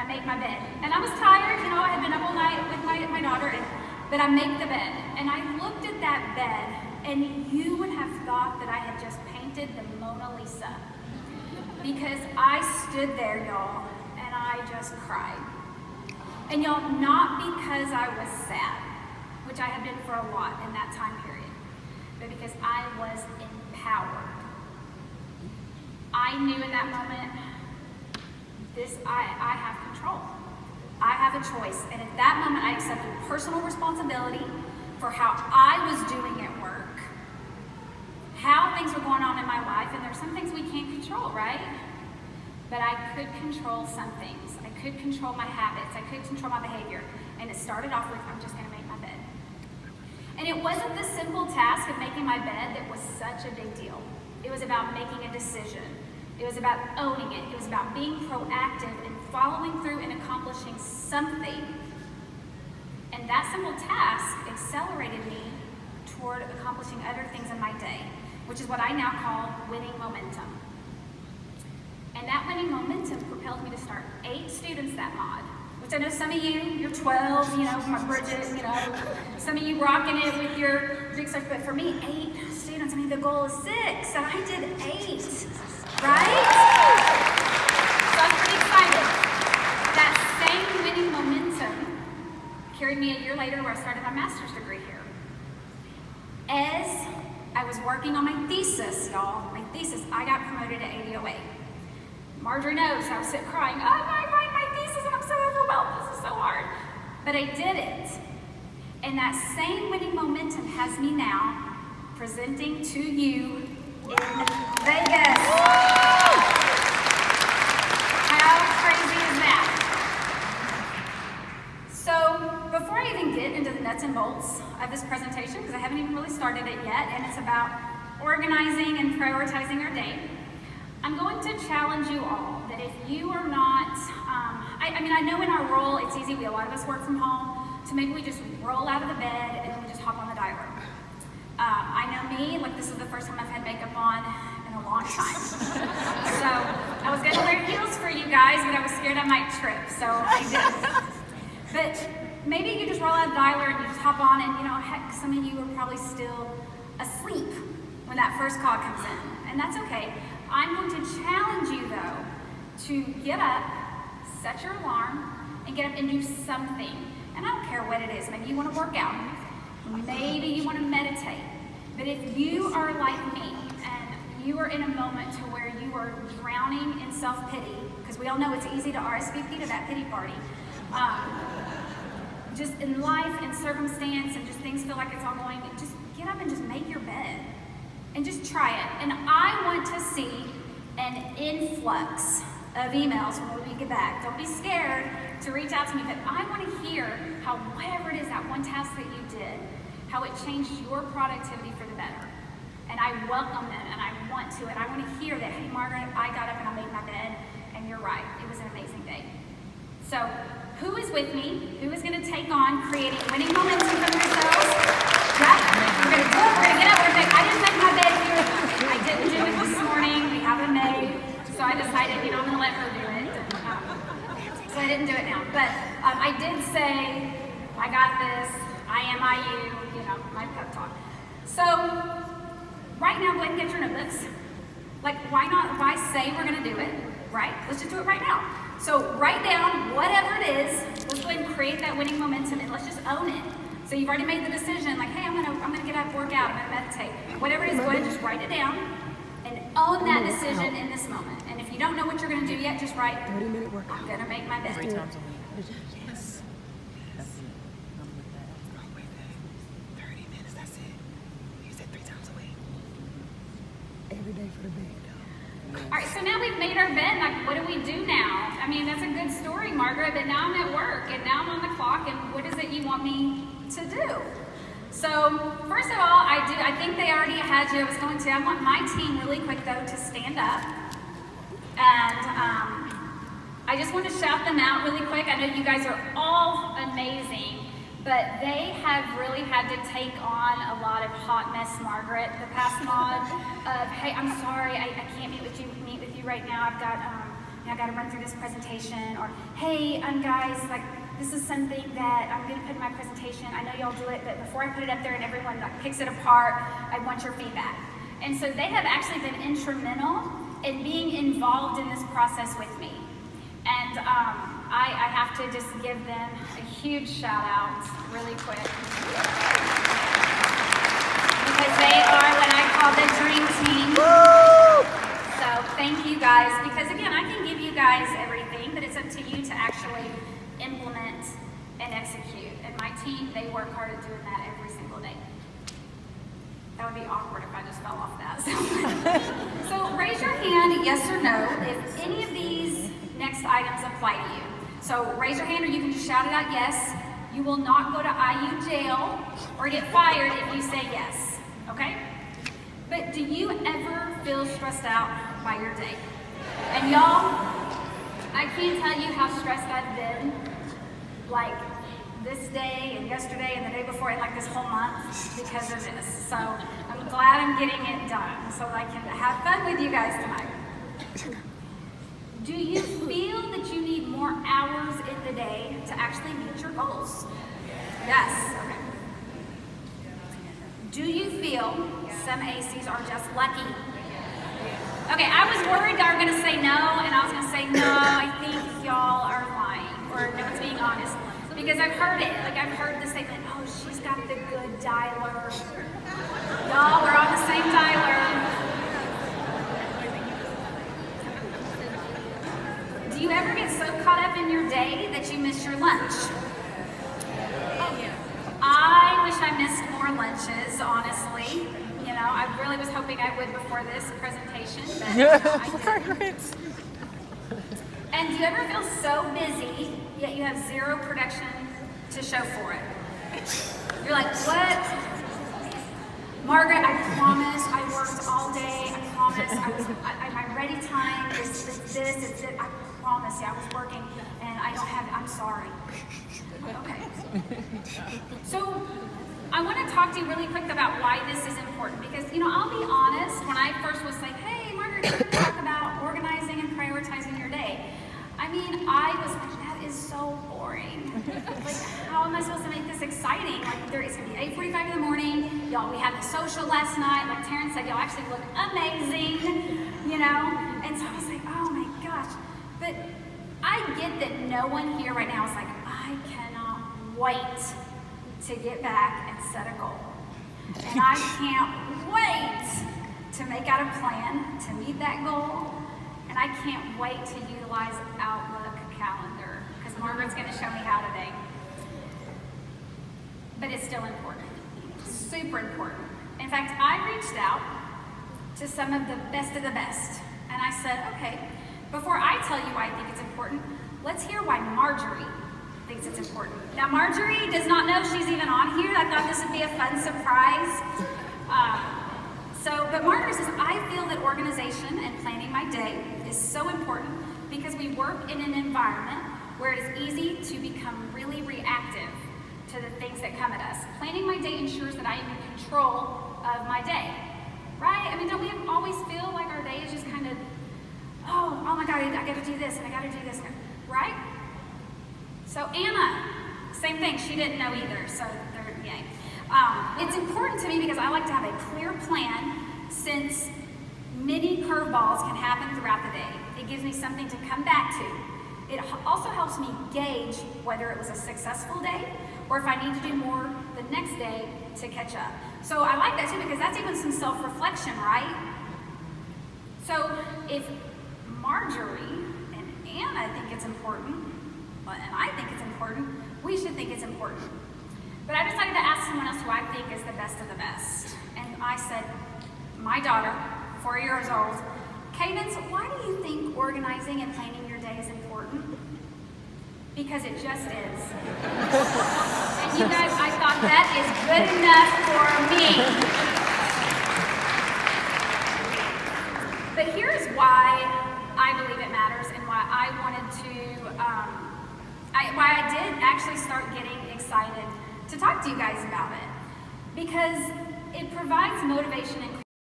I make my bed. And I was tired, you know, I had been up all night with my daughter, but I make the bed. And I looked at that bed, and you would have thought that I had just painted the Mona Lisa. Because I stood there, y'all, and I just cried. And y'all, not because I was sad, which I had been for a lot in that time period, but because I was empowered. I knew in that moment, I have control. I have a choice. And at that moment, I accepted personal responsibility for how I was doing at work, how things were going on in my life, and there's some things we can't control, right? But I could control some things. I could control my habits. I could control my behavior. And it started off with, I'm just gonna make my bed. And it wasn't the simple task of making my bed that was such a big deal. It was about making a decision. It was about owning it. It was about being proactive and following through and accomplishing something. And that simple task accelerated me toward accomplishing other things in my day, which is what I now call winning momentum. And that winning momentum propelled me to start 8 students that mod, which I know some of you, you're 12, you know, my Bridget, you know, some of you rocking it with your big stuff, but for me, 8 students, I mean, the goal is 6, and I did 8, right? So I'm pretty excited. That same winning momentum carried me a year later where I started my master's degree here. As I was working on my thesis, y'all, I got promoted to ADOA. Marjorie knows I was sitting crying, oh, I write my thesis and I'm so overwhelmed, this is so hard. But I did it. And that same winning momentum has me now presenting to you in Vegas. How crazy is that? So before I even get into the nuts and bolts of this presentation, because I haven't even really started it yet, and it's about organizing and prioritizing our day, I'm going to challenge you all that if you are not, I know in our role it's easy, a lot of us work from home, so maybe we just roll out of the bed and then we just hop on the dialer. I know me, like this is the first time I've had makeup on in a long time. So I was gonna wear heels for you guys, but I was scared I might trip, so I didn't. But maybe you just roll out the dialer and you just hop on and, you know, heck, some of you are probably still asleep when that first call comes in, and that's okay. I'm going to challenge you, though, to get up, set your alarm, and get up and do something. And I don't care what it is. Maybe you want to work out. Maybe you want to meditate. But if you are like me, and you are in a moment to where you are drowning in self-pity, because we all know it's easy to RSVP to that pity party, just in life and circumstance and just things feel like it's all going, just get up and just make your bed. And just try it. And I want to see an influx of emails when we get back. Don't be scared to reach out to me, but I want to hear how whatever it is, that one task that you did, how it changed your productivity for the better. And I welcome it, and I want to, and I want to hear that, hey Margaret, I got up and I made my bed, and you're right, it was an amazing day. So, who is with me? Who is going to take on creating winning momentum for themselves? Right? We're going to do it, we're going to get up, we're going to I didn't make my bed here. I didn't do it this morning, we have a maid, so I decided, you know, I'm going to let her do it. So I didn't do it now. But I did say, I got this, I am IU, you know, my pep talk. So, right now, go ahead and get your notebooks. Like, why not, why say we're going to do it, right? Let's just do it right now. So, write down whatever it is, let's go ahead and create that winning momentum, and let's just own it. So you've already made the decision, like, hey, I'm gonna get up, work out, I'm gonna meditate. Whatever it is, go ahead and just write it down and own that decision in this moment. And if you don't know what you're gonna do yet, just write, 30-minute workout. I'm gonna make my bed. 3 times a week. Yes. 30 minutes, that's it. You said 3 times a week. Every day for the bed. All right, so now we've made our bed, like, what do we do now? I mean, that's a good story, Margaret, but now I'm at work, and now I'm on the clock, and what is it you want me to do? So, first of all, I think they already had you. I want my team really quick, though, to stand up. And I just want to shout them out really quick. I know you guys are all amazing, but they have really had to take on a lot of hot mess Margaret the past mod of, hey, I'm sorry, I can't meet with you right now. I've got I got to run through this presentation, or hey, guys, like this is something that I'm going to put in my presentation. I know y'all do it, but before I put it up there and everyone like picks it apart, I want your feedback. And so they have actually been instrumental in being involved in this process with me. And I have to just give them a huge shout out really quick. Because they are what I call the dream team. So thank you guys, because again, I can give you guys everything, but it's up to you to actually implement and execute. And my team, they work hard at doing that every single day. That would be awkward if I just fell off that. So raise your hand, yes or no, if any of these next items apply to you. So raise your hand, or you can just shout it out yes. You will not go to IU jail or get fired if you say yes, okay? But do you ever feel stressed out by your day? And y'all, I can't tell you how stressed I've been, like this day and yesterday and the day before and like this whole month because of this. So I'm glad I'm getting it done so that I can have fun with you guys tonight. Do you feel that you need more hours in the day to actually meet your goals? Yes, okay. Do you feel some ACs are just lucky? Okay, I was worried y'all were gonna say no, and I was gonna say no, I think y'all are lying, or no one's being honest. Because I've heard it, like I've heard the statement, oh, she's got the good dialer. Y'all, we're on the same dialer. Do you ever get so caught up in your day that you miss your lunch? I wish I missed more lunches, honestly. You know, I really was hoping I would before this presentation, but I didn't. And do you ever feel so busy, yet you have zero production to show for it? You're like, what? Margaret, I promise I worked all day. I promise my ready time is this. I promise you, I was working and I don't have it. I'm sorry. Okay. So I want to talk to you really quick about why this is important, because, you know, I'll be honest, when I first was like, hey, Margaret, we're going to talk about organizing and prioritizing your day. I mean, I was like, that is so boring. Like, how am I supposed to make this exciting? Like, it's going to be 8:45 in the morning. Y'all, we had the social last night. Like Terrence said, y'all actually look amazing, you know? And so I was like, oh my gosh. But I get that no one here right now is like, I cannot wait to get back and set a goal. And I can't wait to make out a plan to meet that goal. And I can't wait to utilize Outlook calendar, because Margaret's going to show me how today. But it's still important, super important. In fact, I reached out to some of the best, and I said, okay, before I tell you why I think it's important, let's hear why Marjorie thinks it's important. Now, Marjorie does not know she's even on here. I thought this would be a fun surprise. But Margaret says, I feel that organization and planning my day is so important because we work in an environment where it is easy to become really reactive to the things that come at us. Planning my day ensures that I am in control of my day, right? I mean, don't we always feel like our day is just kind of, oh my God, I gotta do this and I gotta do this, right? So Anna, same thing, she didn't know either, so yay. It's important to me because I like to have a clear plan, since many curveballs can happen throughout the day. It gives me something to come back to. It also helps me gauge whether it was a successful day or if I need to do more the next day to catch up. So I like that too, because that's even some self-reflection, right? So if Marjorie and Anna think it's important, and I think it's important, we should think it's important. But I decided to ask someone else who I think is the best of the best. And I said, my daughter, 4 years old, Cadence, why do you think organizing and planning your day is important? Because it just is. And you guys, I thought that is good enough for me. But here's why I believe it matters and why I wanted to, why I did actually start getting excited to talk to you guys about it. Because it provides motivation and